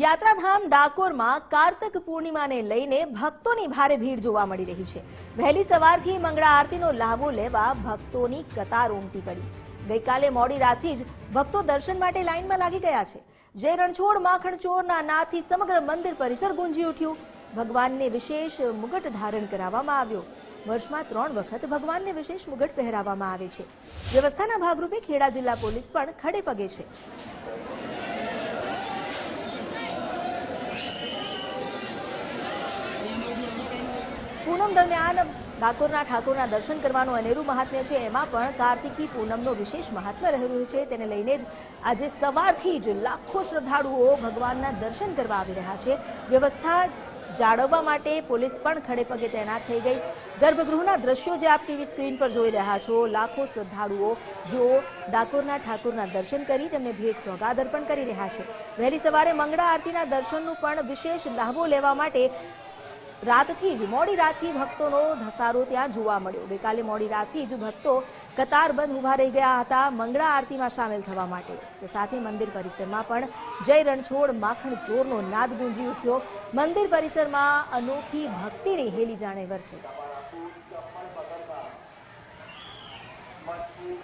યાત્રાધામ ડાકોરમાં કાર્તક પૂર્ણિમાને લઈને ભક્તોની ભારે ભીડ જોવા મળી રહી છે। વહેલી સવારથી મંગળા આરતીનો લાભો લેવા ભક્તોની કતાર ઉમટી પડી। ગઈકાલે મોડી રાતથી જ ભક્તો દર્શન માટે લાઈનમાં લાગી ગયા છે। જય રણછોડ માખણ ચોરના નાદથી સમગ્ર મંદિર પરિસર ગુંજી ઉઠ્યું। ભગવાનને વિશેષ મુગટ ધારણ કરાવવામાં આવ્યો। વર્ષમાં 3 વખત ભગવાનને વિશેષ મુગટ પહેરાવવામાં આવે છે। વ્યવસ્થાના ભાગરૂપે ખેડા જિલ્લા પોલીસ પણ ખડે પગે છે। પૂનમ દરમિયાન ડાકોરના ઠાકોરના દર્શન કરવાનું અનેરું મહાત્મ્ય છે। એમાં પણ કાર્તિકી પૂનમનો વિશેષ મહાત્મ્ય રહેલું છે। તેને લઈને જ આજે સવારથી જ લાખો શ્રદ્ધાળુઓ ભગવાનના દર્શન કરવા આવી રહ્યા છે। વ્યવસ્થા જાળવવા માટે પોલીસ પણ ખડે પગે તૈનાત થઈ ગઈ। ગર્ભગૃહના દ્રશ્યો જે આપ ટીવી સ્ક્રીન પર જોઈ રહ્યા છો, લાખો શ્રદ્ધાળુઓ જેઓ ડાકોરના ઠાકોરના દર્શન કરી તેમને ભેટ સોગાદ અર્પણ કરી રહ્યા છે। વહેલી સવારે મંગળા આરતીના દર્શનનું પણ વિશેષ લાભો લેવા માટે રાતથી જ મોડી રાતથી ભક્તોનો ધસારો ત્યાં જોવા મળ્યો। ગઈકાલે મોડી રાતથી જ ભક્તો કતારબંધ ઊભા રહી ગયા હતા મંગળા આરતીમાં સામેલ થવા માટે। તો સાથે મંદિર પરિસરમાં પણ જય રણછોડ માખણ ચોરનો નાદ ગુંજી ઉઠ્યો। મંદિર પરિસરમાં અનોખી ભક્તિની હેલી જાણે વરસે।